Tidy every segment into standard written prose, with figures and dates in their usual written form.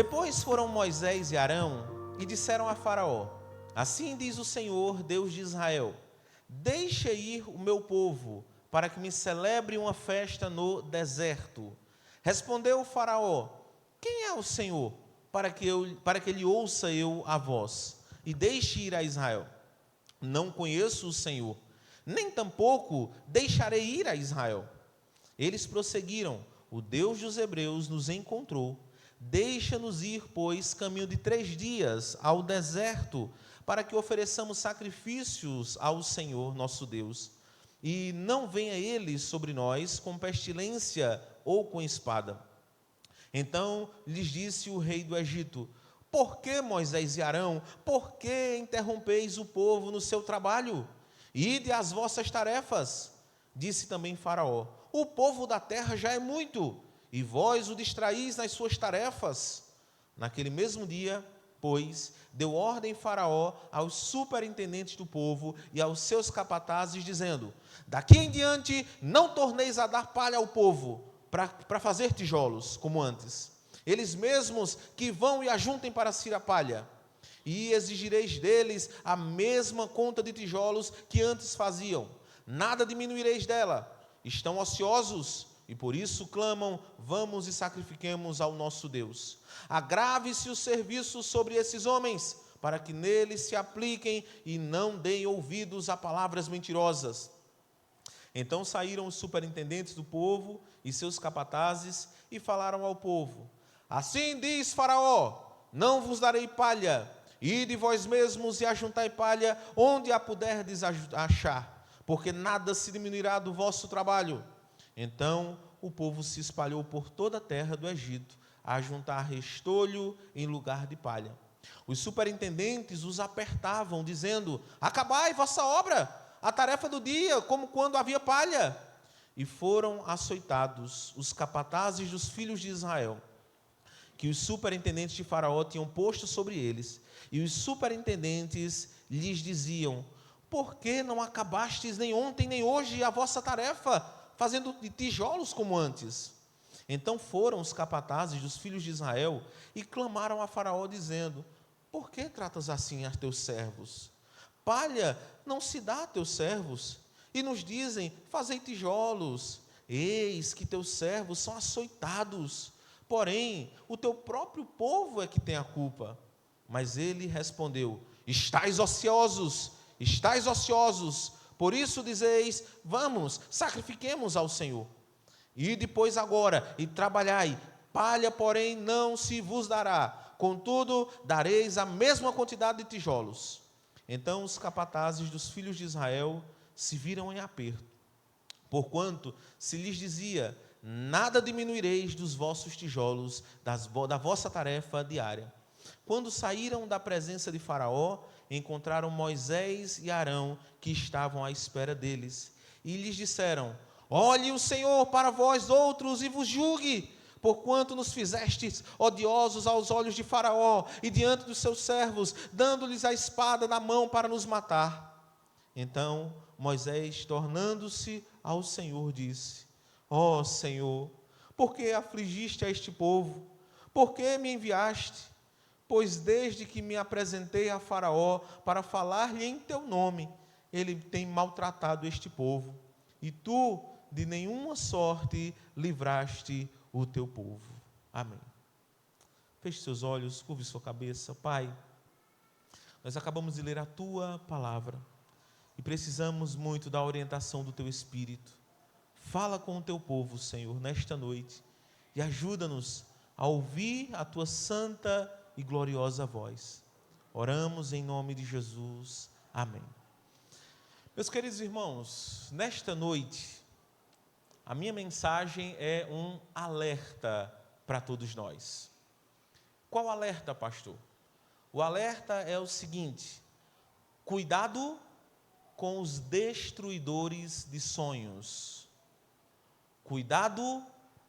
Depois foram Moisés e Arão e disseram a Faraó: assim diz o Senhor, Deus de Israel: deixa ir o meu povo, para que me celebre uma festa no deserto. Respondeu o Faraó: quem é o Senhor, para que ele ouça eu a voz, e deixe ir a Israel? Não conheço o Senhor, nem tampouco deixarei ir a Israel. Eles prosseguiram: o Deus dos hebreus nos encontrou. Deixa-nos ir, pois, caminho de 3 dias ao deserto, para que ofereçamos sacrifícios ao Senhor nosso Deus. E não venha ele sobre nós com pestilência ou com espada. Então lhes disse o rei do Egito: por que, Moisés e Arão, por que interrompeis o povo no seu trabalho? Ide às vossas tarefas. Disse também Faraó: o povo da terra já é muito, e vós o distraís nas suas tarefas. Naquele mesmo dia, pois, deu ordem Faraó aos superintendentes do povo e aos seus capatazes, dizendo: daqui em diante não torneis a dar palha ao povo, para fazer tijolos, como antes. Eles mesmos que vão e ajuntem para si a palha. E exigireis deles a mesma conta de tijolos que antes faziam. Nada diminuireis dela. Estão ociosos e por isso clamam: vamos e sacrifiquemos ao nosso Deus. Agrave-se o serviço sobre esses homens, para que neles se apliquem e não deem ouvidos a palavras mentirosas. Então saíram os superintendentes do povo e seus capatazes e falaram ao povo: assim diz Faraó: não vos darei palha. Ide vós mesmos e ajuntai palha onde a puderdes achar, porque nada se diminuirá do vosso trabalho. Então o povo se espalhou por toda a terra do Egito, a juntar restolho em lugar de palha. Os superintendentes os apertavam, dizendo: acabai vossa obra, a tarefa do dia, como quando havia palha. E foram açoitados os capatazes dos filhos de Israel, que os superintendentes de Faraó tinham posto sobre eles. E os superintendentes lhes diziam: por que não acabastes nem ontem nem hoje a vossa tarefa, fazendo de tijolos como antes? Então foram os capatazes dos filhos de Israel e clamaram a Faraó, dizendo: por que tratas assim a teus servos? Palha não se dá a teus servos. E nos dizem: fazei tijolos. Eis que teus servos são açoitados. Porém, o teu próprio povo é que tem a culpa. Mas ele respondeu: estais ociosos, por isso dizeis: vamos, sacrifiquemos ao Senhor. E depois agora, e trabalhai, palha, porém, não se vos dará, contudo, dareis a mesma quantidade de tijolos. Então os capatazes dos filhos de Israel se viram em aperto, porquanto se lhes dizia: nada diminuireis dos vossos tijolos, da vossa tarefa diária. Quando saíram da presença de Faraó, encontraram Moisés e Arão, que estavam à espera deles, e lhes disseram: olhe o Senhor para vós outros e vos julgue, porquanto nos fizestes odiosos aos olhos de Faraó e diante dos seus servos, dando-lhes a espada na mão para nos matar. Então Moisés, tornando-se ao Senhor, disse: ó Senhor, por que afligiste a este povo? Por que me enviaste? Pois desde que me apresentei a Faraó para falar-lhe em teu nome, ele tem maltratado este povo, e tu de nenhuma sorte livraste o teu povo. Amém. Feche seus olhos, curve sua cabeça. Pai, nós acabamos de ler a tua palavra e precisamos muito da orientação do teu Espírito. Fala com o teu povo, Senhor, nesta noite, e ajuda-nos a ouvir a tua santa e gloriosa voz. Oramos em nome de Jesus. Amém. Meus queridos irmãos, nesta noite, a minha mensagem é um alerta para todos nós. Qual alerta, pastor? O alerta é o seguinte: cuidado com os destruidores de sonhos. Cuidado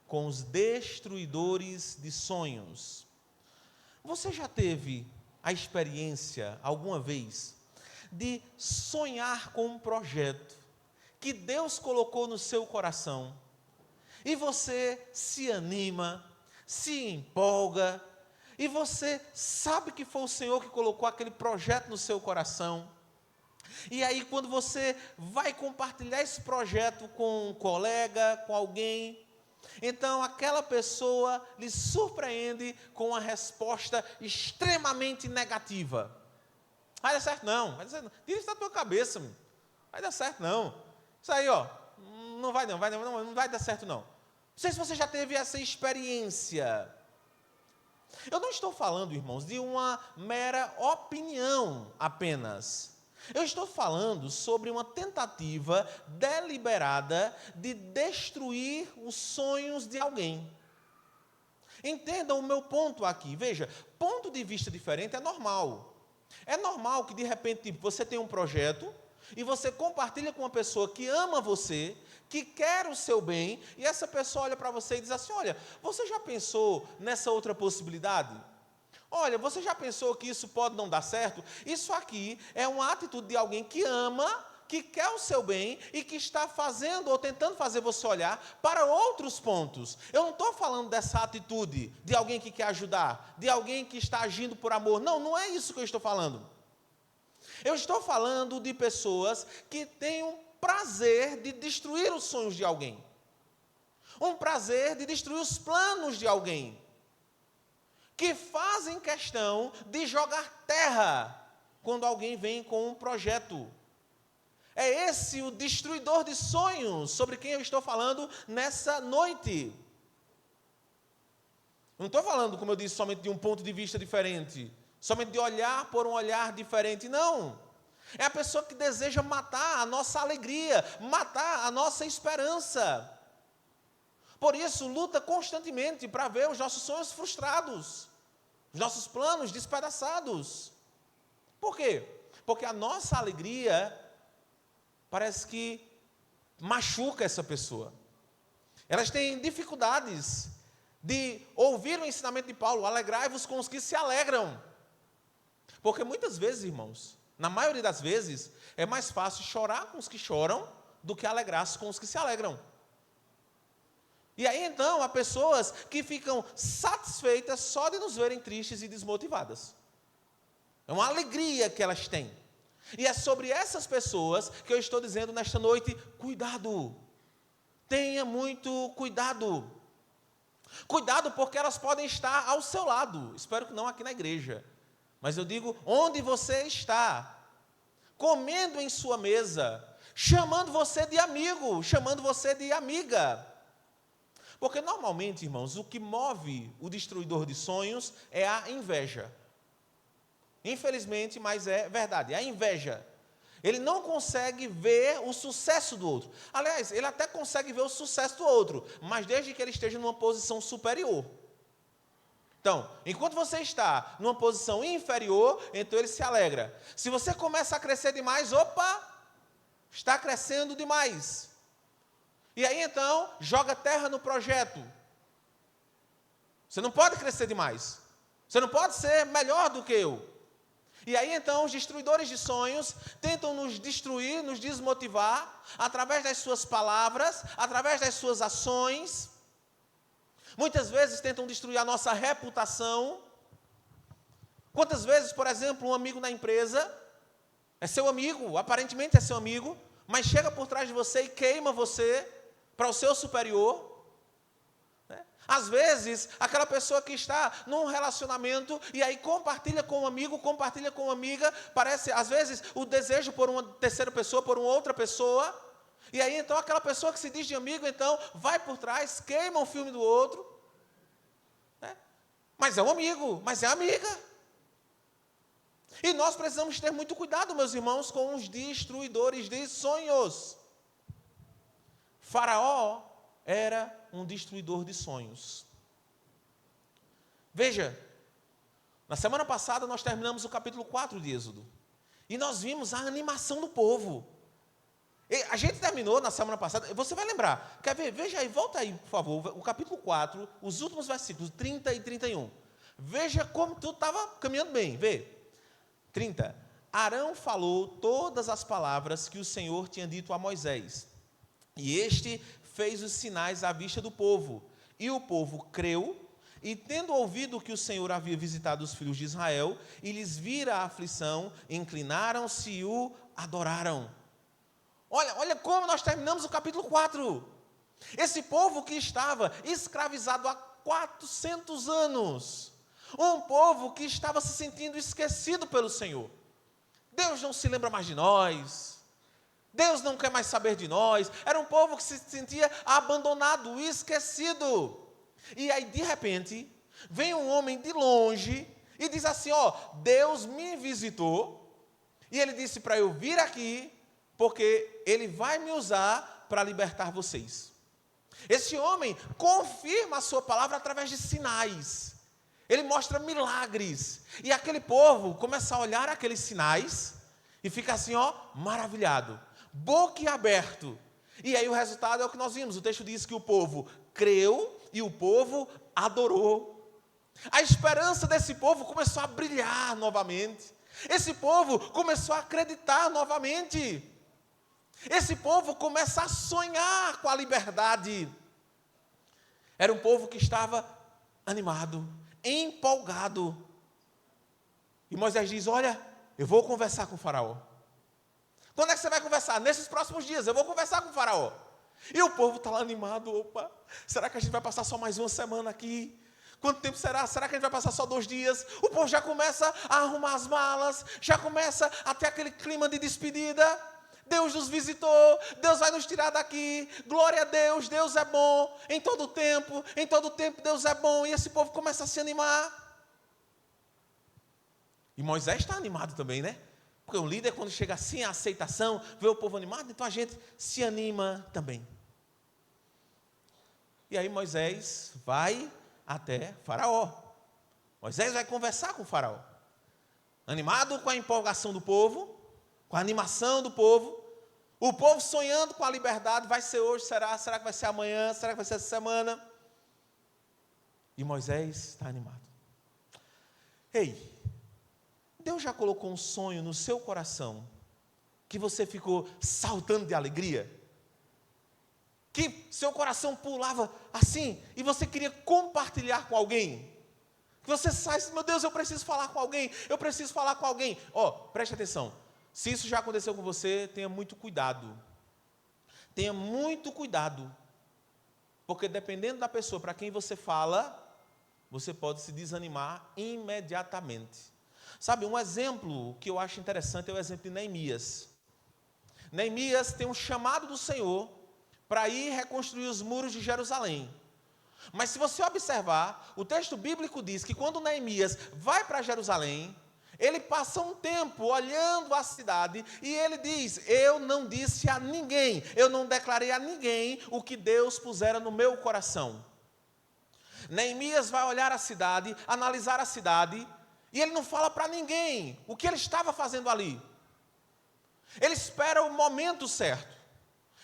com os destruidores de sonhos. Você já teve a experiência, alguma vez, de sonhar com um projeto que Deus colocou no seu coração, e você se anima, se empolga, e você sabe que foi o Senhor que colocou aquele projeto no seu coração. E aí, quando você vai compartilhar esse projeto com um colega, com alguém, então aquela pessoa lhe surpreende com uma resposta extremamente negativa. Vai dar certo não, tira isso da tua cabeça, meu. Vai dar certo não. Isso aí, ó, não vai dar certo não. Não sei se você já teve essa experiência. Eu não estou falando, irmãos, de uma mera opinião apenas. Eu estou falando sobre uma tentativa deliberada de destruir os sonhos de alguém. Entendam o meu ponto aqui. Veja, ponto de vista diferente é normal. É normal que, de repente, você tem um projeto e você compartilha com uma pessoa que ama você, que quer o seu bem, e essa pessoa olha para você e diz assim: olha, você já pensou nessa outra possibilidade? Olha, você já pensou que isso pode não dar certo? Isso aqui é uma atitude de alguém que ama, que quer o seu bem e que está fazendo ou tentando fazer você olhar para outros pontos. Eu não estou falando dessa atitude de alguém que quer ajudar, de alguém que está agindo por amor. Não, não é isso que eu estou falando. Eu estou falando de pessoas que têm um prazer de destruir os sonhos de alguém. Um prazer de destruir os planos de alguém. Que fazem questão de jogar terra quando alguém vem com um projeto. É esse o destruidor de sonhos sobre quem eu estou falando nessa noite. Não estou falando, como eu disse, somente de um ponto de vista diferente, somente de olhar por um olhar diferente, não. É a pessoa que deseja matar a nossa alegria, matar a nossa esperança. Por isso, luta constantemente para ver os nossos sonhos frustrados, os nossos planos despedaçados. Por quê? Porque a nossa alegria parece que machuca essa pessoa. Elas têm dificuldades de ouvir o ensinamento de Paulo: alegrai-vos com os que se alegram. Porque muitas vezes, irmãos, na maioria das vezes, é mais fácil chorar com os que choram do que alegrar-se com os que se alegram. E aí então há pessoas que ficam satisfeitas só de nos verem tristes e desmotivadas. É uma alegria que elas têm. E é sobre essas pessoas que eu estou dizendo nesta noite: cuidado, tenha muito cuidado. Cuidado, porque elas podem estar ao seu lado. Espero que não aqui na igreja, mas eu digo onde você está, comendo em sua mesa, chamando você de amigo, chamando você de amiga. Porque normalmente, irmãos, o que move o destruidor de sonhos é a inveja. Infelizmente, mas é verdade, é a inveja. Ele não consegue ver o sucesso do outro. Aliás, ele até consegue ver o sucesso do outro, mas desde que ele esteja numa posição superior. Então, enquanto você está numa posição inferior, então ele se alegra. Se você começa a crescer demais, opa, está crescendo demais. E aí então, joga terra no projeto. Você não pode crescer demais. Você não pode ser melhor do que eu. E aí então, os destruidores de sonhos tentam nos destruir, nos desmotivar, através das suas palavras, através das suas ações. Muitas vezes tentam destruir a nossa reputação. Quantas vezes, por exemplo, um amigo na empresa é seu amigo, aparentemente é seu amigo, mas chega por trás de você e queima você para o seu superior. Às vezes, aquela pessoa que está num relacionamento e aí compartilha com um amigo, compartilha com uma amiga, parece, às vezes, o desejo por uma terceira pessoa, por uma outra pessoa, e aí então aquela pessoa que se diz de amigo, então, vai por trás, queima o filme do outro, né? Mas é um amigo, mas é amiga. E nós precisamos ter muito cuidado, meus irmãos, com os destruidores de sonhos. Faraó era um destruidor de sonhos. Veja, na semana passada nós terminamos o capítulo 4 de Êxodo. E nós vimos a animação do povo. E a gente terminou na semana passada, você vai lembrar. Quer ver? Veja aí, volta aí, por favor, o capítulo 4, os últimos versículos, 30 e 31. Veja como tudo estava caminhando bem, vê. 30. Arão falou todas as palavras que o Senhor tinha dito a Moisés. E este fez os sinais à vista do povo. E o povo creu E tendo ouvido que o Senhor havia visitado os filhos de Israel, e lhes vira a aflição, inclinaram-se e o adoraram. Olha como nós terminamos o capítulo 4. Esse povo que estava escravizado há 400 anos. Um povo que estava se sentindo esquecido pelo Senhor. Deus não se lembra mais de nós. Deus não quer mais saber de nós. Era um povo que se sentia abandonado, esquecido. E aí, de repente, vem um homem de longe e diz assim, Deus me visitou e Ele disse para eu vir aqui, porque Ele vai me usar para libertar vocês. Esse homem confirma a sua palavra através de sinais. Ele mostra milagres. E aquele povo começa a olhar aqueles sinais e fica assim, maravilhado, boquiaberto. E aí o resultado é o que nós vimos. O texto diz que o povo creu e o povo adorou. A esperança desse povo começou a brilhar novamente. Esse povo começou a acreditar novamente. Esse povo começa a sonhar com a liberdade. Era um povo que estava animado, empolgado. E Moisés diz, olha, eu vou conversar com o faraó. Quando é que você vai conversar? Nesses próximos dias, eu vou conversar com o faraó. E o povo está lá animado, opa, será que a gente vai passar só mais uma semana aqui? Quanto tempo será? Será que a gente vai passar só 2 dias? O povo já começa a arrumar as malas, já começa a ter aquele clima de despedida. Deus nos visitou, Deus vai nos tirar daqui, glória a Deus, Deus é bom, em todo tempo Deus é bom, e esse povo começa a se animar. E Moisés está animado também, né? Porque o líder, quando chega assim, a aceitação, vê o povo animado, então a gente se anima também. E aí Moisés vai até Faraó. Moisés vai conversar com o Faraó. Animado com a empolgação do povo, com a animação do povo, o povo sonhando com a liberdade, vai ser hoje, será que vai ser amanhã, será que vai ser essa semana? E Moisés está animado. Ei, Deus já colocou um sonho no seu coração, que você ficou saltando de alegria? Que seu coração pulava assim, e você queria compartilhar com alguém? Que você sai, meu Deus, eu preciso falar com alguém, preste atenção. Se isso já aconteceu com você, tenha muito cuidado. Tenha muito cuidado. Porque dependendo da pessoa para quem você fala, você pode se desanimar imediatamente. Sabe, um exemplo que eu acho interessante é o exemplo de Neemias. Neemias tem um chamado do Senhor para ir reconstruir os muros de Jerusalém. Mas se você observar, o texto bíblico diz que quando Neemias vai para Jerusalém, ele passa um tempo olhando a cidade e ele diz, eu não disse a ninguém, eu não declarei a ninguém o que Deus pusera no meu coração. Neemias vai olhar a cidade, analisar a cidade, e ele não fala para ninguém o que ele estava fazendo ali. Ele espera o momento certo.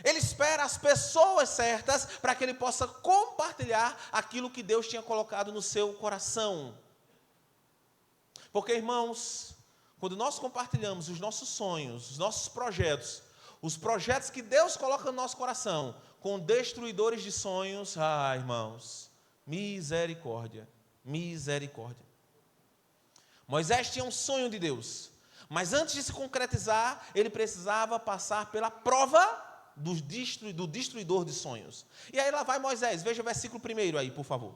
Ele espera as pessoas certas para que ele possa compartilhar aquilo que Deus tinha colocado no seu coração. Porque, irmãos, quando nós compartilhamos os nossos sonhos, os nossos projetos, os projetos que Deus coloca no nosso coração, com destruidores de sonhos, irmãos, misericórdia, misericórdia. Moisés tinha um sonho de Deus, mas antes de se concretizar, ele precisava passar pela prova do destruidor de sonhos. E aí lá vai Moisés, veja o versículo 1 aí, por favor.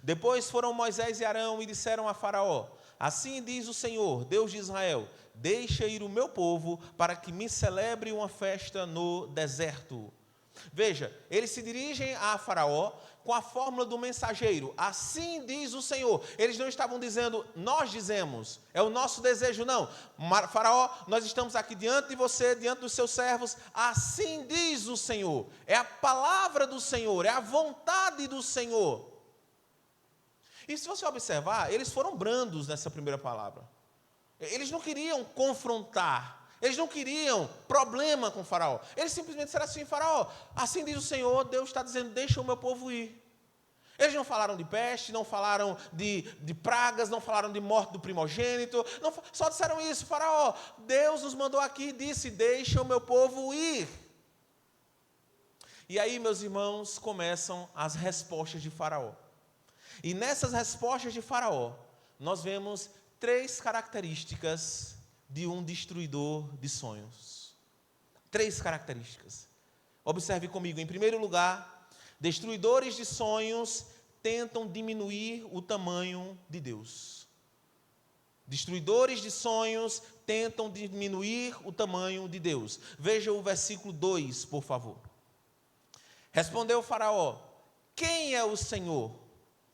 Depois foram Moisés e Arão e disseram a Faraó, assim diz o Senhor, Deus de Israel, deixa ir o meu povo para que me celebre uma festa no deserto. Veja, eles se dirigem a Faraó com a fórmula do mensageiro, assim diz o Senhor. Eles não estavam dizendo, nós dizemos, é o nosso desejo, não. Faraó, nós estamos aqui diante de você, diante dos seus servos, assim diz o Senhor. É a palavra do Senhor, é a vontade do Senhor. E se você observar, eles foram brandos nessa primeira palavra. Eles não queriam confrontar, eles não queriam problema com o Faraó. Eles simplesmente disseram assim, Faraó, assim diz o Senhor, Deus está dizendo, deixa o meu povo ir. Eles não falaram de peste, não falaram de pragas, não falaram de morte do primogênito, só disseram isso, Faraó, Deus nos mandou aqui e disse, deixa o meu povo ir. E aí, meus irmãos, começam as respostas de Faraó. E nessas respostas de Faraó, nós vemos 3 características de um destruidor de sonhos. 3 características. Observe comigo. Em primeiro lugar, destruidores de sonhos tentam diminuir o tamanho de Deus. Destruidores de sonhos tentam diminuir o tamanho de Deus. Veja o versículo 2, por favor. Respondeu Faraó: quem é o Senhor,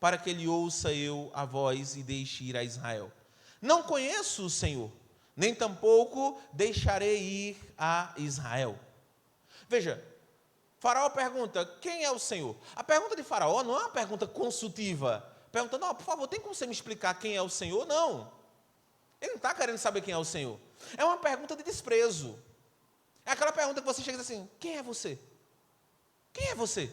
para que ele ouça eu a voz e deixe ir a Israel? Não conheço o Senhor, nem tampouco deixarei ir a Israel. Veja, Faraó pergunta: quem é o Senhor? A pergunta de Faraó não é uma pergunta consultiva, perguntando: por favor, tem como você me explicar quem é o Senhor? Não. Ele não está querendo saber quem é o Senhor. É uma pergunta de desprezo. É aquela pergunta que você chega e diz assim: quem é você? Quem é você?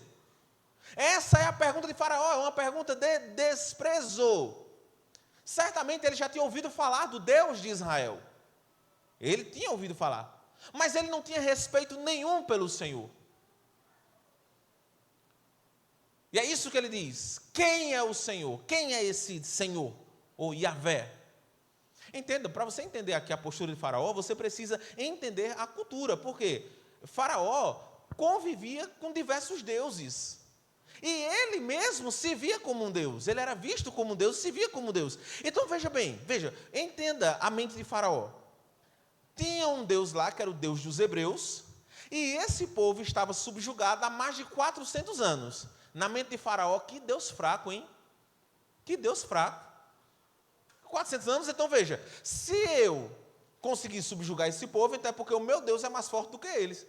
Essa é a pergunta de Faraó, é uma pergunta de desprezo. Certamente ele já tinha ouvido falar do Deus de Israel. Ele tinha ouvido falar, mas ele não tinha respeito nenhum pelo Senhor. E é isso que ele diz: quem é o Senhor? Quem é esse Senhor? Ou Yahvé? Entenda, para você entender aqui a postura de Faraó, você precisa entender a cultura. Por quê? Faraó convivia com diversos deuses. E ele mesmo se via como um Deus. Ele era visto como um Deus, se via como um Deus. Então veja bem, entenda a mente de Faraó. Tinha um Deus lá, que era o Deus dos hebreus, e esse povo estava subjugado há mais de 400 anos. Na mente de Faraó, que Deus fraco, hein? Que Deus fraco. 400 anos, então veja, se eu conseguir subjugar esse povo, então é porque o meu Deus é mais forte do que eles.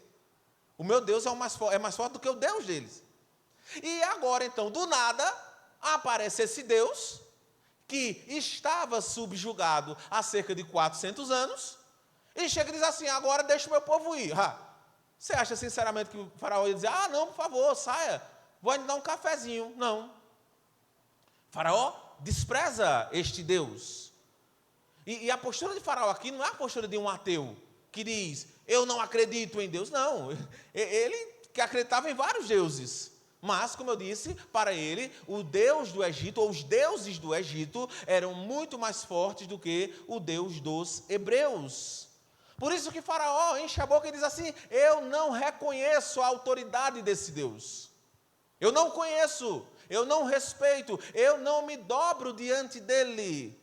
O meu Deus é mais forte do que o Deus deles. E agora, então, do nada, aparece esse Deus, que estava subjugado há cerca de 400 anos, e chega e diz assim: agora deixa o meu povo ir. Você acha sinceramente que o Faraó ia dizer: não, por favor, saia, vou lhe dar um cafezinho? Não. Faraó despreza este Deus. E a postura de Faraó aqui não é a postura de um ateu, que diz: eu não acredito em Deus. Não, ele que acreditava em vários deuses. Mas, como eu disse, para ele, o Deus do Egito, ou os deuses do Egito, eram muito mais fortes do que o Deus dos hebreus. Por isso que Faraó enche a boca e diz assim: eu não reconheço a autoridade desse Deus. Eu não conheço, eu não respeito, eu não me dobro diante dele.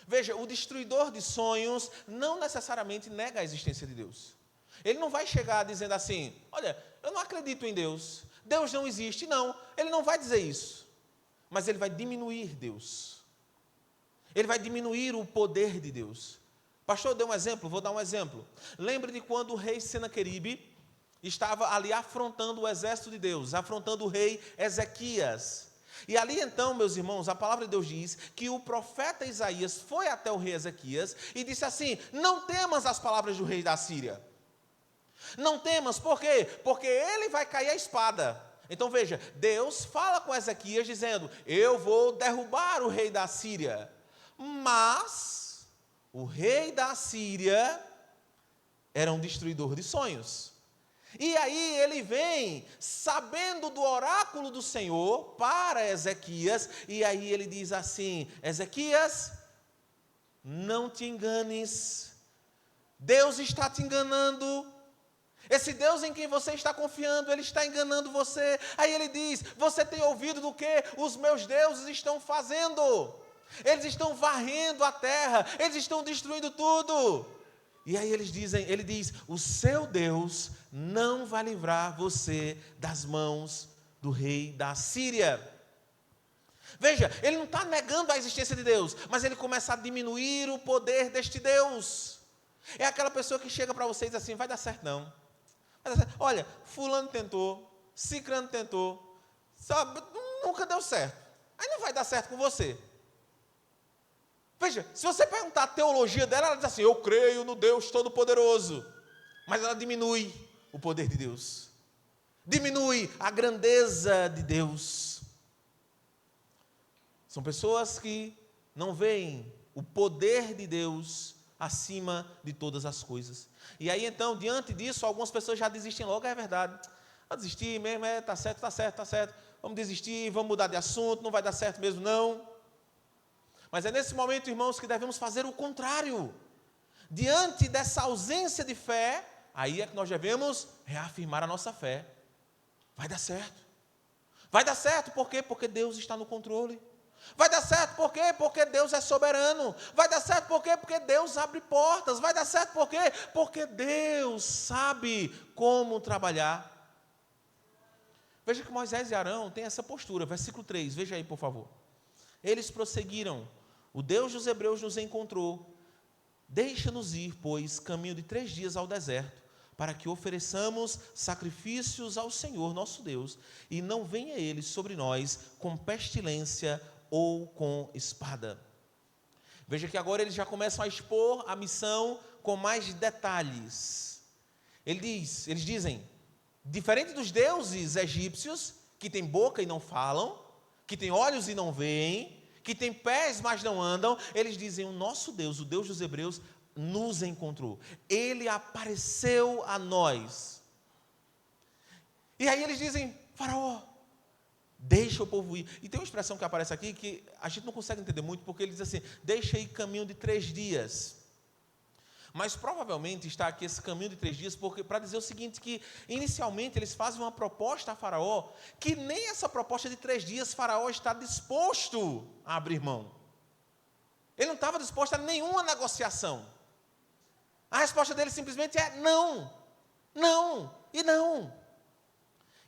Veja, o destruidor de sonhos não necessariamente nega a existência de Deus. Ele não vai chegar dizendo assim: olha, eu não acredito em Deus, Deus não existe. Não, ele não vai dizer isso. Mas ele vai diminuir Deus. Ele vai diminuir o poder de Deus. Pastor, dê um exemplo, vou dar um exemplo. Lembre de quando o rei Senaqueribe estava ali afrontando o exército de Deus, afrontando o rei Ezequias. E ali então, meus irmãos, a palavra de Deus diz que o profeta Isaías foi até o rei Ezequias e disse assim: não temas as palavras do rei da Síria. Não temas, por quê? Porque ele vai cair a espada. Então veja, Deus fala com Ezequias dizendo: eu vou derrubar o rei da Síria. Mas o rei da Síria era um destruidor de sonhos. E aí ele vem sabendo do oráculo do Senhor para Ezequias, e aí ele diz assim: Ezequias, não te enganes, Deus está te enganando. Esse Deus em quem você está confiando, ele está enganando você. Aí ele diz: você tem ouvido do que os meus deuses estão fazendo? Eles estão varrendo a terra, eles estão destruindo tudo. E aí ele diz: o seu Deus não vai livrar você das mãos do rei da Síria. Veja, ele não está negando a existência de Deus, mas ele começa a diminuir o poder deste Deus. É aquela pessoa que chega para você e diz assim: vai dar certo não. Olha, fulano tentou, cicrano tentou, sabe, nunca deu certo. Aí não vai dar certo com você. Veja, se você perguntar a teologia dela, ela diz assim: eu creio no Deus Todo-Poderoso. Mas ela diminui o poder de Deus. Diminui a grandeza de Deus. São pessoas que não veem o poder de Deus acima de todas as coisas. E aí então, diante disso, algumas pessoas já desistem logo. É verdade, eu desisti mesmo, está certo, está certo, está certo. vamos desistir, vamos mudar de assunto, não vai dar certo mesmo não. Mas é nesse momento, irmãos, que devemos fazer o contrário. Diante dessa ausência de fé, aí é que nós devemos reafirmar a nossa fé. Vai dar certo. Vai dar certo, por quê? Porque Deus está no controle. Vai dar certo, por quê? Porque Deus é soberano. Vai dar certo, por quê? Porque Deus abre portas. Vai dar certo, por quê? Porque Deus sabe como trabalhar. Veja que Moisés e Arão têm essa postura. Versículo 3, veja aí, por favor. Eles prosseguiram. O Deus dos hebreus nos encontrou. Deixa-nos ir, pois, caminho de 3 dias ao deserto, para que ofereçamos sacrifícios ao Senhor nosso Deus, e não venha ele sobre nós com pestilência ou com espada. Veja que agora eles já começam a expor a missão com mais detalhes. Eles dizem, diferente dos deuses egípcios, que têm boca e não falam, que têm olhos e não veem, que têm pés, mas não andam, eles dizem, o nosso Deus, o Deus dos hebreus, nos encontrou. Ele apareceu a nós. E aí eles dizem, Faraó, deixa o povo ir. E tem uma expressão que aparece aqui que a gente não consegue entender muito, porque ele diz assim, deixa ir caminho de 3 dias. Mas provavelmente está aqui esse caminho de 3 dias, porque para dizer o seguinte, que inicialmente eles fazem uma proposta a Faraó, que nem essa proposta de 3 dias Faraó está disposto a abrir mão. Ele não estava disposto a nenhuma negociação. A resposta dele simplesmente é não, não e não.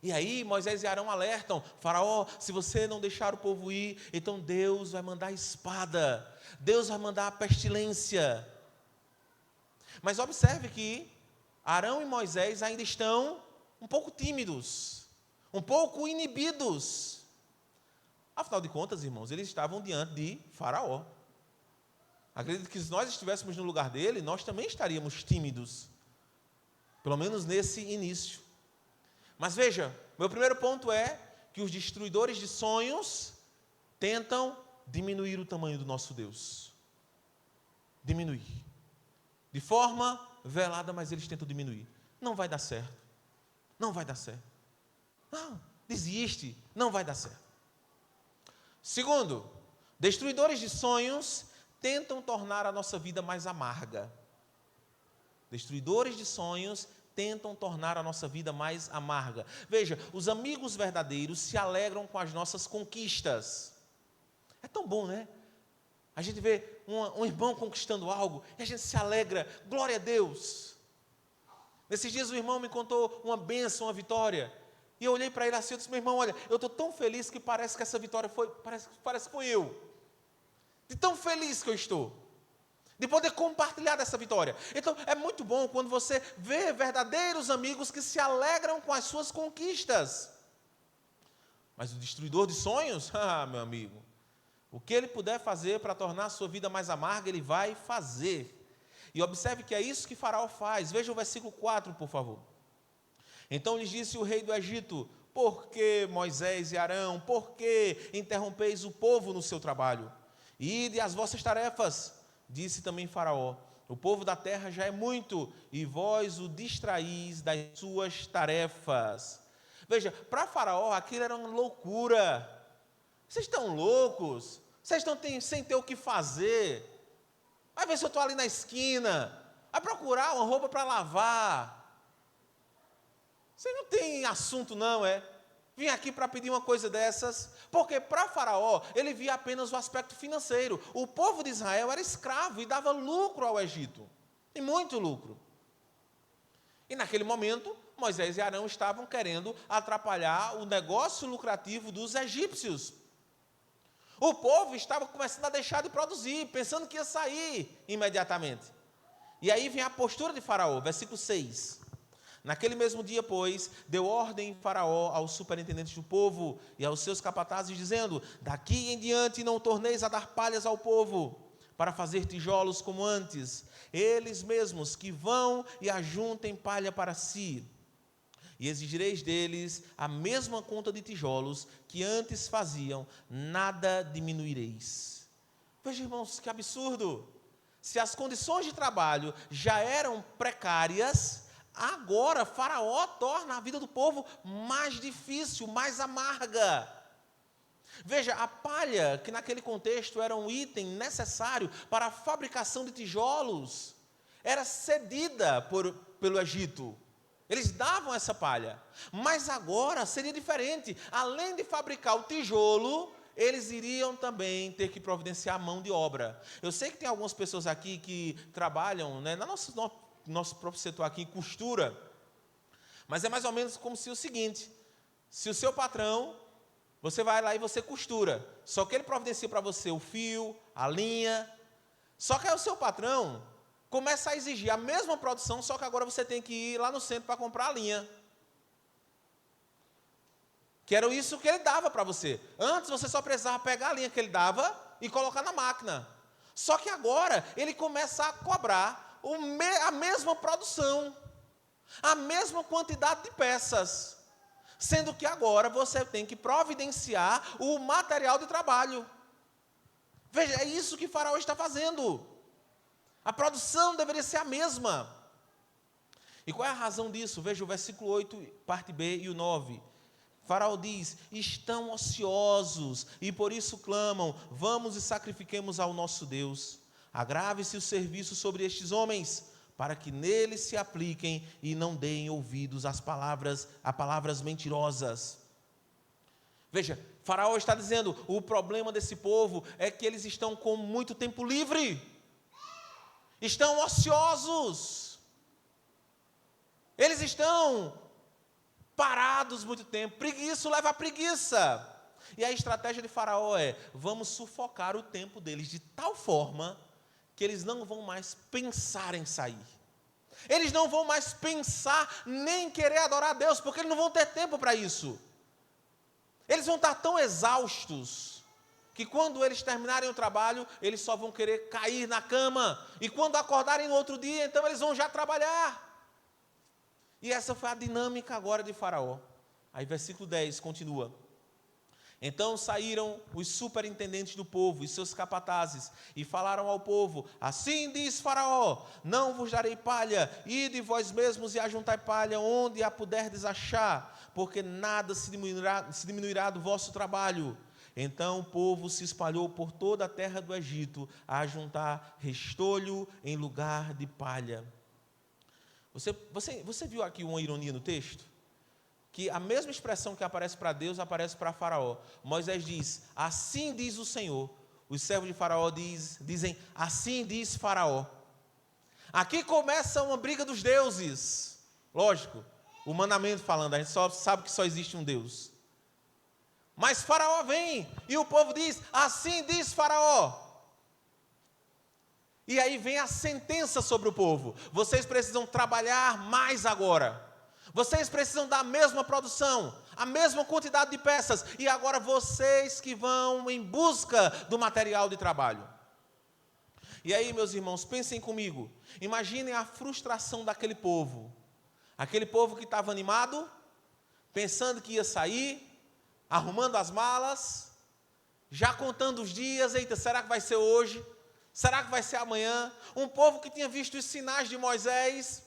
E aí Moisés e Arão alertam, Faraó, se você não deixar o povo ir, então Deus vai mandar a espada, Deus vai mandar a pestilência. Mas observe que Arão e Moisés ainda estão um pouco tímidos, um pouco inibidos. Afinal de contas, irmãos, eles estavam diante de Faraó. Acredito que se nós estivéssemos no lugar dele, nós também estaríamos tímidos. Pelo menos nesse início. Mas veja, meu primeiro ponto é que os destruidores de sonhos tentam diminuir o tamanho do nosso Deus. Diminuir. De forma velada, mas eles tentam diminuir. Não vai dar certo. Não vai dar certo. Não, desiste. Não vai dar certo. Segundo, destruidores de sonhos tentam tornar a nossa vida mais amarga. Destruidores de sonhos tentam tornar a nossa vida mais amarga. Veja, os amigos verdadeiros se alegram com as nossas conquistas. É tão bom, né? A gente vê um irmão conquistando algo e a gente se alegra, glória a Deus. Nesses dias o irmão me contou uma bênção, uma vitória. E eu olhei para ele assim e disse, meu irmão, olha, eu estou tão feliz que parece que essa vitória parece que foi eu. De tão feliz que eu estou. De poder compartilhar dessa vitória. Então é muito bom quando você vê verdadeiros amigos que se alegram com as suas conquistas. Mas o destruidor de sonhos, meu amigo, o que ele puder fazer para tornar a sua vida mais amarga, ele vai fazer. E observe que é isso que Faraó faz. Veja o versículo 4, por favor. Então lhes disse o rei do Egito, por que Moisés e Arão, por que interrompeis o povo no seu trabalho? Ide às vossas tarefas, disse também Faraó, o povo da terra já é muito, e vós o distraís das suas tarefas. Veja, para Faraó aquilo era uma loucura. Vocês estão loucos? Vocês estão sem ter o que fazer? Vai ver se eu estou ali na esquina. Vai procurar uma roupa para lavar. Vocês não tem assunto não, é? Vim aqui para pedir uma coisa dessas. Porque para Faraó, ele via apenas o aspecto financeiro. O povo de Israel era escravo e dava lucro ao Egito. E muito lucro. E naquele momento, Moisés e Arão estavam querendo atrapalhar o negócio lucrativo dos egípcios. O povo estava começando a deixar de produzir, pensando que ia sair imediatamente. E aí vem a postura de Faraó, versículo 6. Naquele mesmo dia, pois, deu ordem Faraó aos superintendentes do povo e aos seus capatazes, dizendo, daqui em diante não torneis a dar palhas ao povo, para fazer tijolos como antes, eles mesmos que vão e ajuntem palha para si. E exigireis deles a mesma conta de tijolos que antes faziam, nada diminuireis. Veja, irmãos, que absurdo. Se as condições de trabalho já eram precárias, agora Faraó torna a vida do povo mais difícil, mais amarga. Veja, a palha, que naquele contexto era um item necessário para a fabricação de tijolos, era cedida pelo Egito. Eles davam essa palha. Mas agora seria diferente. Além de fabricar o tijolo, eles iriam também ter que providenciar a mão de obra. Eu sei que tem algumas pessoas aqui que trabalham, né, no nosso próprio setor aqui, costura. Mas é mais ou menos como se o seguinte: se o seu patrão, você vai lá e você costura. Só que ele providencia para você o fio, a linha. Só que aí o seu patrão começa a exigir a mesma produção, só que agora você tem que ir lá no centro para comprar a linha. Que era isso que ele dava para você. Antes você só precisava pegar a linha que ele dava e colocar na máquina. Só que agora ele começa a cobrar a mesma produção, a mesma quantidade de peças. Sendo que agora você tem que providenciar o material de trabalho. Veja, é isso que Faraó está fazendo. A produção deveria ser a mesma. E qual é a razão disso? Veja o versículo 8, parte B e o 9. Faraó diz: estão ociosos e por isso clamam, vamos e sacrifiquemos ao nosso Deus. Agrave-se o serviço sobre estes homens, para que neles se apliquem e não deem ouvidos a palavras mentirosas. Veja, Faraó está dizendo, o problema desse povo é que eles estão com muito tempo livre. Estão ociosos. Eles estão parados muito tempo. Isso leva a preguiça. E a estratégia de Faraó é: vamos sufocar o tempo deles de tal forma que eles não vão mais pensar em sair. Eles não vão mais pensar nem querer adorar a Deus, porque eles não vão ter tempo para isso. Eles vão estar tão exaustos que quando eles terminarem o trabalho, eles só vão querer cair na cama. E quando acordarem no outro dia, então eles vão já trabalhar. E essa foi a dinâmica agora de Faraó. Aí versículo 10 continua. Então saíram os superintendentes do povo e seus capatazes e falaram ao povo: assim diz Faraó, não vos darei palha, ide vós mesmos e ajuntai palha onde a puderdes achar, porque nada se diminuirá do vosso trabalho. Então o povo se espalhou por toda a terra do Egito a ajuntar restolho em lugar de palha. Você viu aqui uma ironia no texto? Que a mesma expressão que aparece para Deus, aparece para Faraó. Moisés diz, assim diz o Senhor. Os servos de Faraó dizem, assim diz Faraó. Aqui começa uma briga dos deuses. Lógico, humanamente falando, a gente só sabe que só existe um Deus. Mas Faraó vem, e o povo diz, assim diz Faraó. E aí vem a sentença sobre o povo. Vocês precisam trabalhar mais agora. Vocês precisam da mesma produção, a mesma quantidade de peças, e agora vocês que vão em busca do material de trabalho. E aí, meus irmãos, pensem comigo, imaginem a frustração daquele povo. Aquele povo que estava animado, pensando que ia sair, arrumando as malas, já contando os dias, eita, será que vai ser hoje? Será que vai ser amanhã? Um povo que tinha visto os sinais de Moisés,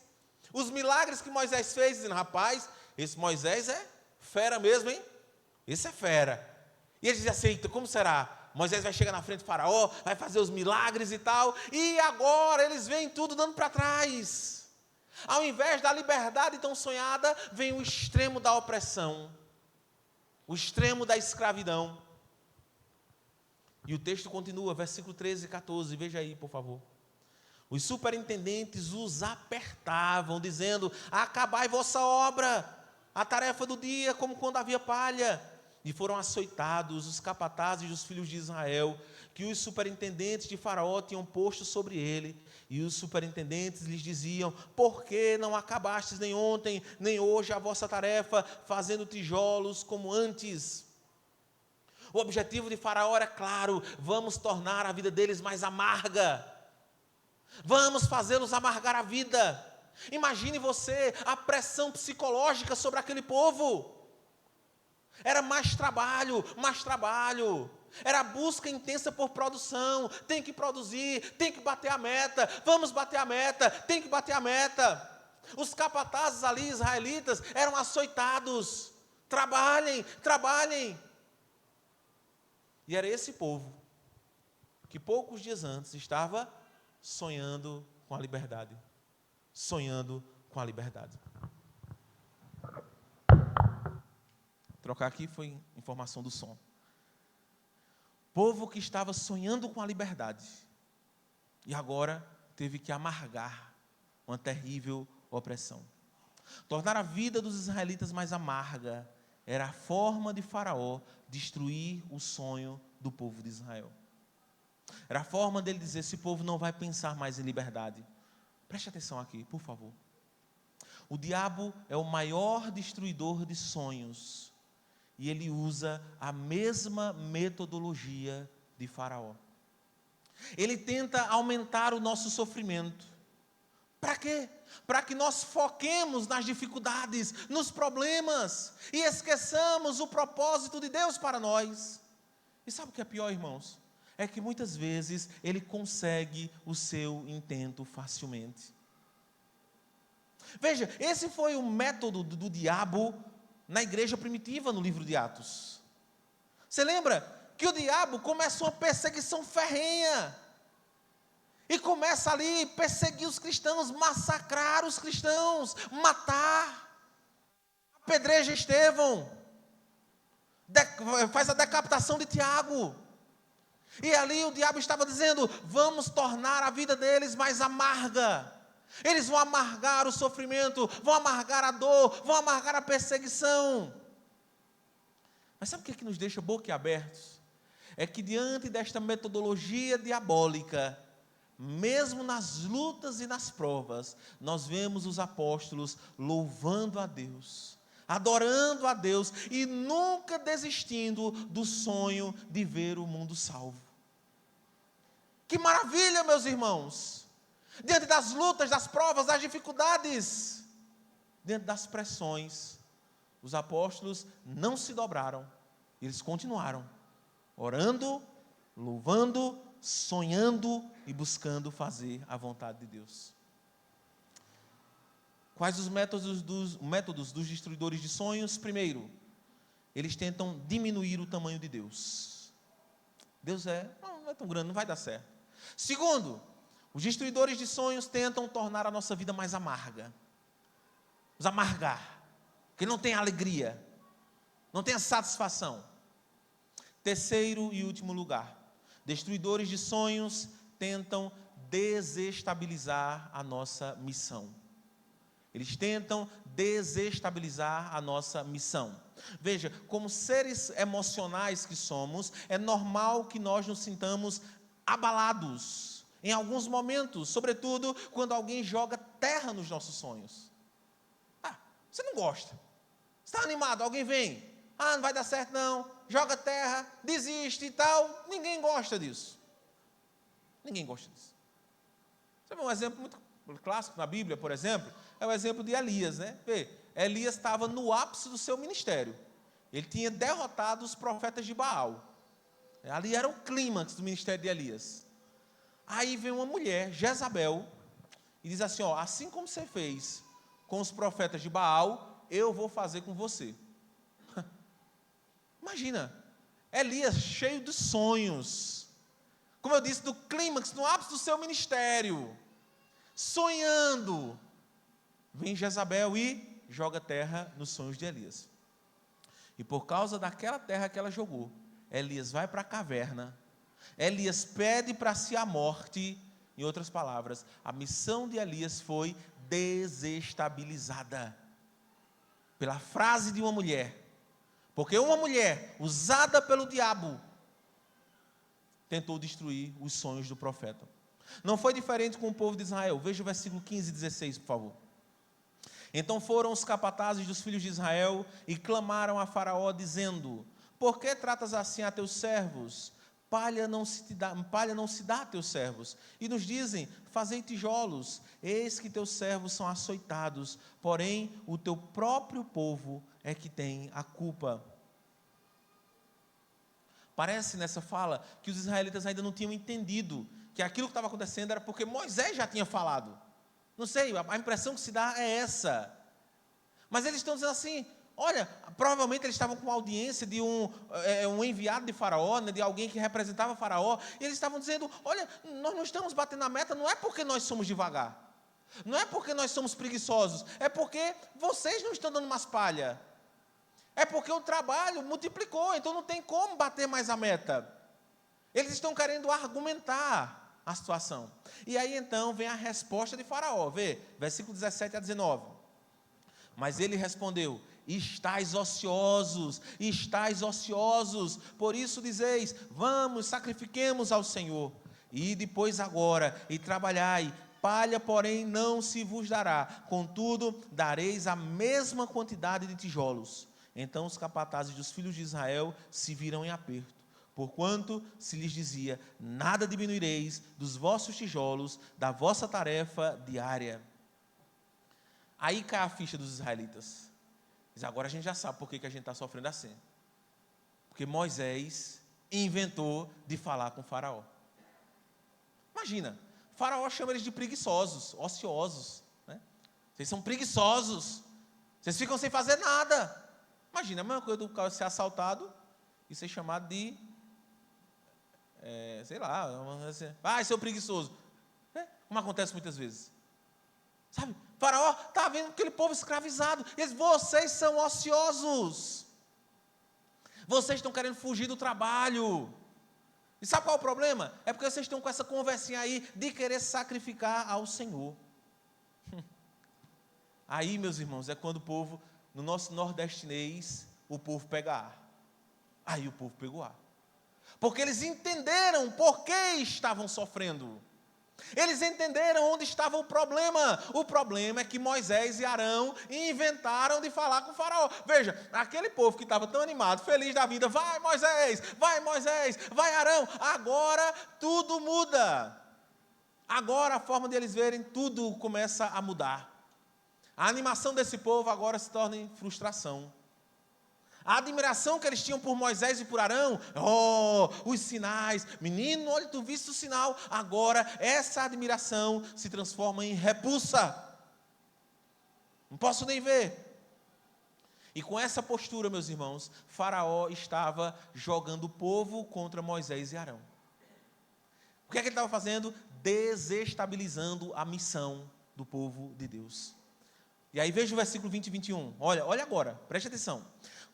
os milagres que Moisés fez, dizendo, rapaz, esse Moisés é fera mesmo, hein? Esse é fera. E eles diziam assim, como será? Moisés vai chegar na frente do faraó, vai fazer os milagres e tal, e agora eles vêm tudo dando para trás. Ao invés da liberdade tão sonhada, vem o extremo da opressão, o extremo da escravidão. E o texto continua, versículo 13 e 14, veja aí, por favor. Os superintendentes os apertavam, dizendo, acabai vossa obra, a tarefa do dia, como quando havia palha. E foram açoitados os capatazes dos filhos de Israel, que os superintendentes de Faraó tinham posto sobre ele. E os superintendentes lhes diziam, por que não acabastes nem ontem, nem hoje a vossa tarefa, fazendo tijolos como antes? O objetivo de Faraó era claro, vamos tornar a vida deles mais amarga. Vamos fazê-los amargar a vida. Imagine você a pressão psicológica sobre aquele povo. Era mais trabalho, mais trabalho. Era a busca intensa por produção. Tem que produzir, tem que bater a meta. Vamos bater a meta, tem que bater a meta. Os capatazes ali, israelitas, eram açoitados. Trabalhem, trabalhem. E era esse povo que poucos dias antes estava sonhando com a liberdade. Sonhando com a liberdade. Trocar aqui foi informação do som. Povo que estava sonhando com a liberdade. E agora teve que amargar uma terrível opressão. Tornar a vida dos israelitas mais amarga era a forma de Faraó destruir o sonho do povo de Israel. Era a forma dele dizer: esse povo não vai pensar mais em liberdade. Preste atenção aqui, por favor. O diabo é o maior destruidor de sonhos. E ele usa a mesma metodologia de Faraó. Ele tenta aumentar o nosso sofrimento. Para quê? Para que nós foquemos nas dificuldades, nos problemas, e esqueçamos o propósito de Deus para nós. E sabe o que é pior, irmãos? É que muitas vezes ele consegue o seu intento facilmente. Veja, esse foi o método do diabo na igreja primitiva, no livro de Atos. Você lembra que o diabo começa uma perseguição ferrenha. E começa ali a perseguir os cristãos, massacrar os cristãos, matar. Apedreja Estevão. Faz a decapitação de Tiago. E ali o diabo estava dizendo: vamos tornar a vida deles mais amarga. Eles vão amargar o sofrimento, vão amargar a dor, vão amargar a perseguição. Mas sabe o que nos deixa boquiabertos? É que diante desta metodologia diabólica, mesmo nas lutas e nas provas, nós vemos os apóstolos louvando a Deus, adorando a Deus e nunca desistindo do sonho de ver o mundo salvo. Que maravilha, meus irmãos! Diante das lutas, das provas, das dificuldades, diante das pressões, os apóstolos não se dobraram, eles continuaram orando, louvando, sonhando e buscando fazer a vontade de Deus. Quais os métodos dos destruidores de sonhos? Primeiro, eles tentam diminuir o tamanho de Deus. Deus não é tão grande, não vai dar certo. Segundo, os destruidores de sonhos tentam tornar a nossa vida mais amarga. Nos amargar, porque não tem alegria, não tem a satisfação. Terceiro e último lugar, destruidores de sonhos tentam desestabilizar a nossa missão. Eles tentam desestabilizar a nossa missão. Veja, como seres emocionais que somos, é normal que nós nos sintamos abalados em alguns momentos, sobretudo quando alguém joga terra nos nossos sonhos. Você não gosta, você está animado, alguém vem, não vai dar certo não, joga terra, desiste e tal. Ninguém gosta disso. Ninguém gosta disso. Você vê um exemplo muito clássico na Bíblia, por exemplo, é o exemplo de Elias, né? Elias estava no ápice do seu ministério. Ele tinha derrotado os profetas de Baal. Ali era o clímax do ministério de Elias. Aí vem uma mulher, Jezabel, e diz assim: assim como você fez com os profetas de Baal, eu vou fazer com você. Imagina, Elias cheio de sonhos, como eu disse, do clímax, no ápice do seu ministério, sonhando. Vem Jezabel e joga terra nos sonhos de Elias. E por causa daquela terra que ela jogou, Elias vai para a caverna, Elias pede para si a morte. Em outras palavras, a missão de Elias foi desestabilizada pela frase de uma mulher. Porque uma mulher usada pelo diabo tentou destruir os sonhos do profeta. Não foi diferente com o povo de Israel. Veja o versículo 15 e 16, por favor. Então foram os capatazes dos filhos de Israel e clamaram a Faraó, dizendo: por que tratas assim a teus servos? Palha não se dá a teus servos. E nos dizem: fazei tijolos. Eis que teus servos são açoitados, porém o teu próprio povo é que tem a culpa. Parece nessa fala que os israelitas ainda não tinham entendido que aquilo que estava acontecendo era porque Moisés já tinha falado. Não sei, a impressão que se dá é essa. Mas eles estão dizendo assim, olha, provavelmente eles estavam com a audiência de um enviado de Faraó, né, de alguém que representava Faraó, e eles estavam dizendo, olha, nós não estamos batendo a meta, não é porque nós somos devagar, não é porque nós somos preguiçosos, é porque vocês não estão dando mais palha, é porque o trabalho multiplicou, então não tem como bater mais a meta. Eles estão querendo argumentar a situação. E aí então vem a resposta de Faraó, vê, versículo 17 a 19. Mas ele respondeu, estáis ociosos, por isso dizeis, vamos, sacrifiquemos ao Senhor. E depois agora, e trabalhai, palha, porém, não se vos dará, contudo, dareis a mesma quantidade de tijolos. Então os capatazes dos filhos de Israel se viram em aperto, porquanto se lhes dizia, nada diminuireis dos vossos tijolos, da vossa tarefa diária. Aí cai a ficha dos israelitas. Diz, agora a gente já sabe por que a gente está sofrendo assim. Porque Moisés inventou de falar com Faraó. Imagina, Faraó chama eles de preguiçosos, ociosos. Né? Vocês são preguiçosos. Vocês ficam sem fazer nada. Imagina, a mesma coisa do cara ser assaltado e ser chamado de, sei lá, seu preguiçoso. Como acontece muitas vezes. Sabe, Faraó está vendo aquele povo escravizado. Eles, vocês são ociosos. Vocês estão querendo fugir do trabalho. E sabe qual é o problema? É porque vocês estão com essa conversinha aí de querer sacrificar ao Senhor. Aí, meus irmãos, é quando o povo, no nosso nordestinês, o povo pega ar. Aí o povo pegou ar. Porque eles entenderam por que estavam sofrendo. Eles entenderam onde estava o problema. O problema é que Moisés e Arão inventaram de falar com o Faraó. Veja, aquele povo que estava tão animado, feliz da vida, vai Moisés, vai Arão. Agora tudo muda. Agora a forma de eles verem, tudo começa a mudar. A animação desse povo agora se torna em frustração. A admiração que eles tinham por Moisés e por Arão, os sinais, menino, olha, tu viste o sinal, agora essa admiração se transforma em repulsa, não posso nem ver. E com essa postura, meus irmãos, Faraó estava jogando o povo contra Moisés e Arão. O que é que ele estava fazendo? Desestabilizando a missão do povo de Deus. E aí veja o versículo 20 e 21, olha agora, preste atenção.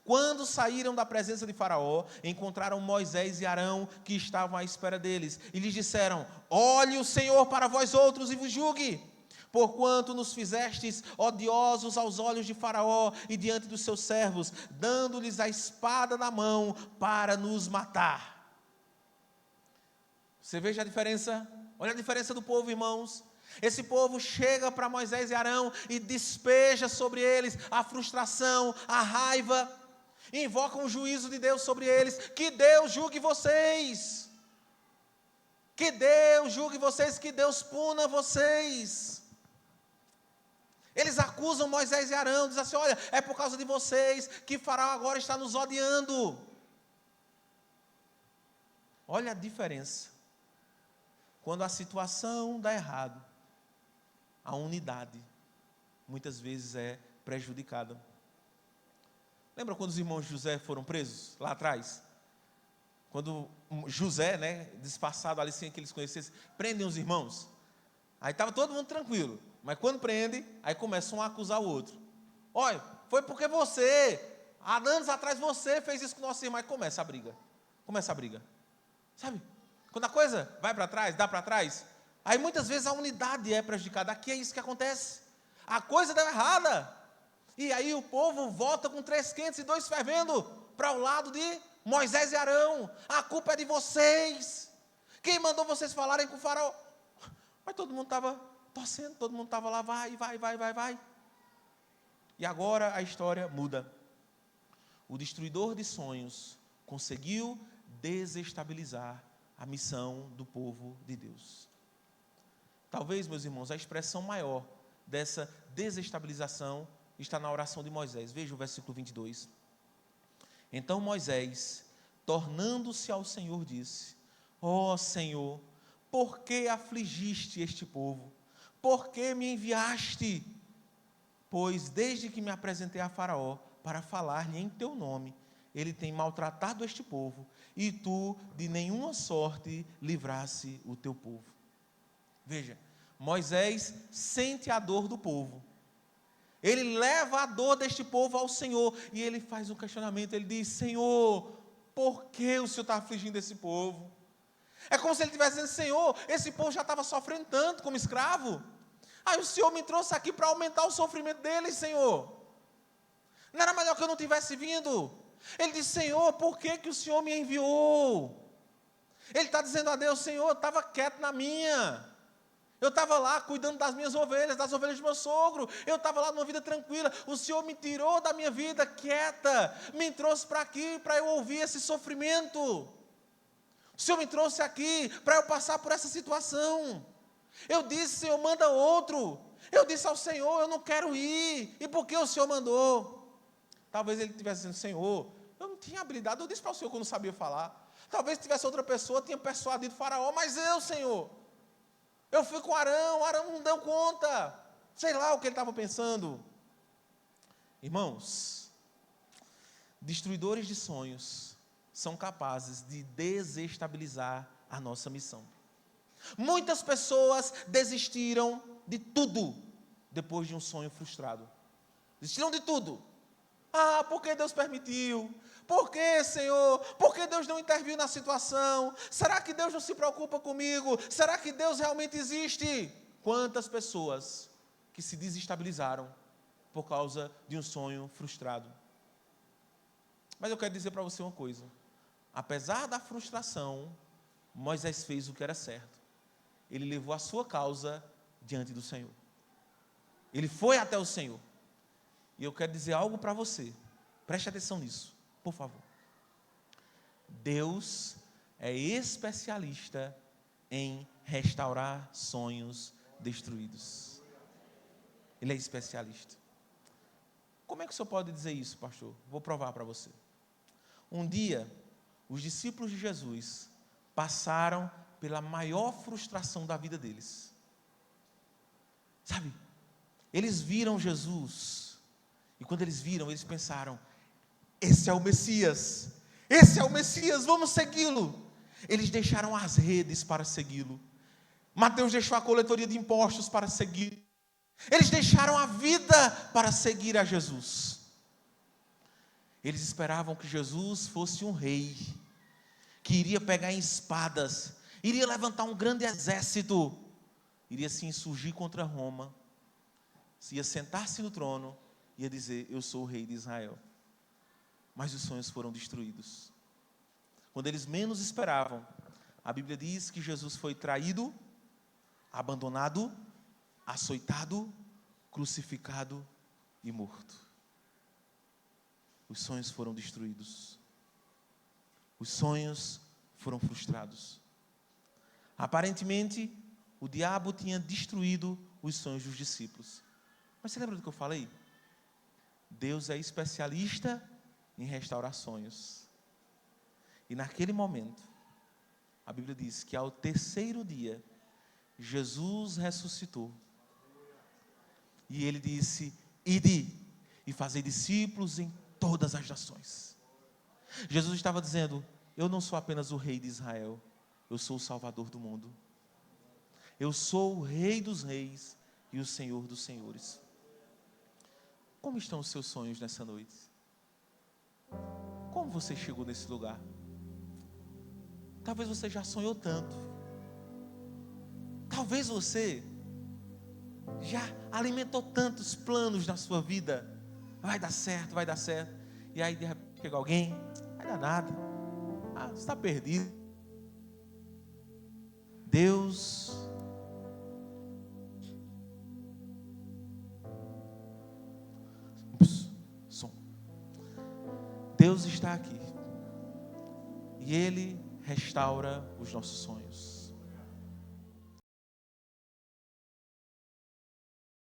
Quando saíram da presença de Faraó, encontraram Moisés e Arão, que estavam à espera deles, e lhes disseram, olhe o Senhor para vós outros e vos julgue, porquanto nos fizestes odiosos aos olhos de Faraó e diante dos seus servos, dando-lhes a espada na mão para nos matar. Você veja a diferença? Olha a diferença do povo, irmãos. Esse povo chega para Moisés e Arão e despeja sobre eles a frustração, a raiva, invocam o juízo de Deus sobre eles, que Deus julgue vocês, que Deus julgue vocês, que Deus puna vocês. Eles acusam Moisés e Arão, dizem assim, olha, é por causa de vocês que Faraó agora está nos odiando. Olha a diferença, quando a situação dá errado, a unidade muitas vezes é prejudicada. Lembra quando os irmãos José foram presos, lá atrás? Quando José, disfarçado ali sem que eles conhecessem, prendem os irmãos. Aí estava todo mundo tranquilo. Mas quando prende, aí começam a acusar o outro. Olha, foi porque você, há anos atrás você fez isso com o nosso irmão. Aí começa a briga. Sabe? Quando a coisa vai para trás, dá para trás, aí muitas vezes a unidade é prejudicada. Aqui é isso que acontece. A coisa deu errada. E aí o povo volta com 3 quentes e 2 fervendo para o lado de Moisés e Arão. A culpa é de vocês. Quem mandou vocês falarem com o Faraó? Mas todo mundo estava torcendo, todo mundo estava lá, vai. E agora a história muda. O destruidor de sonhos conseguiu desestabilizar a missão do povo de Deus. Talvez, meus irmãos, a expressão maior dessa desestabilização está na oração de Moisés. Veja o versículo 22. Então Moisés, tornando-se ao Senhor, disse, ó Senhor, por que afligiste este povo? por que me enviaste? Pois desde que me apresentei a Faraó para falar-lhe em teu nome, ele tem maltratado este povo, e tu de nenhuma sorte livrasse o teu povo. Veja, Moisés sente a dor do povo. Ele leva a dor deste povo ao Senhor, e ele faz um questionamento, ele diz: Senhor, por que o Senhor está afligindo esse povo? É como se ele estivesse dizendo: Senhor, esse povo já estava sofrendo tanto como escravo, aí o Senhor me trouxe aqui para aumentar o sofrimento deles, Senhor. Não era melhor que eu não tivesse vindo? Ele diz: Senhor, por que o Senhor me enviou? Ele está dizendo a Deus: Senhor, eu estava quieto na minha, eu estava lá cuidando das minhas ovelhas, das ovelhas do meu sogro, eu estava lá numa vida tranquila, o Senhor me tirou da minha vida quieta, me trouxe para aqui, para eu ouvir esse sofrimento, o Senhor me trouxe aqui, para eu passar por essa situação. Eu disse: Senhor, manda outro. Eu disse ao Senhor: eu não quero ir, e por que o Senhor mandou? Talvez ele estivesse dizendo: Senhor, eu não tinha habilidade, eu disse para o Senhor que eu não sabia falar. Talvez tivesse outra pessoa, tinha persuadido Faraó, mas eu, Senhor, eu fui com Arão não deu conta. Sei lá o que ele estava pensando. Irmãos, destruidores de sonhos são capazes de desestabilizar a nossa missão. Muitas pessoas desistiram de tudo depois de um sonho frustrado. Desistiram de tudo. Ah, por que Deus permitiu? Por que, Senhor? Por que Deus não interviu na situação? Será que Deus não se preocupa comigo? Será que Deus realmente existe? Quantas pessoas que se desestabilizaram por causa de um sonho frustrado. Mas eu quero dizer para você uma coisa. Apesar da frustração, Moisés fez o que era certo. Ele levou a sua causa diante do Senhor. Ele foi até o Senhor. E eu quero dizer algo para você. Preste atenção nisso, por favor. Deus é especialista em restaurar sonhos destruídos. Ele é especialista. Como é que o senhor pode dizer isso, pastor? Vou provar para você. Um dia, os discípulos de Jesus passaram pela maior frustração da vida deles. Sabe? Eles viram Jesus. E quando eles viram, eles pensaram: esse é o Messias, vamos segui-lo. Eles deixaram as redes para segui-lo. Mateus deixou a coletoria de impostos para seguir. Eles deixaram a vida para seguir a Jesus. Eles esperavam que Jesus fosse um rei, que iria pegar em espadas, iria levantar um grande exército, iria se insurgir contra Roma, ia sentar-se no trono, ia dizer: eu sou o rei de Israel. Mas os sonhos foram destruídos. Quando eles menos esperavam, a Bíblia diz que Jesus foi traído, abandonado, açoitado, crucificado e morto. Os sonhos foram destruídos. Os sonhos foram frustrados. Aparentemente, o diabo tinha destruído os sonhos dos discípulos. Mas você lembra do que eu falei? Deus é especialista em restaurar sonhos. E naquele momento, a Bíblia diz que ao terceiro dia, Jesus ressuscitou. E ele disse: ide e fazei discípulos em todas as nações. Jesus estava dizendo: eu não sou apenas o rei de Israel, eu sou o Salvador do mundo. Eu sou o Rei dos reis e o Senhor dos senhores. Como estão os seus sonhos nessa noite? Como você chegou nesse lugar? Talvez você já sonhou tanto. Talvez você já alimentou tantos planos na sua vida. Vai dar certo, vai dar certo. E aí de repente chega alguém: vai dar nada. Ah, você está perdido. Deus Deus está aqui. E Ele restaura os nossos sonhos.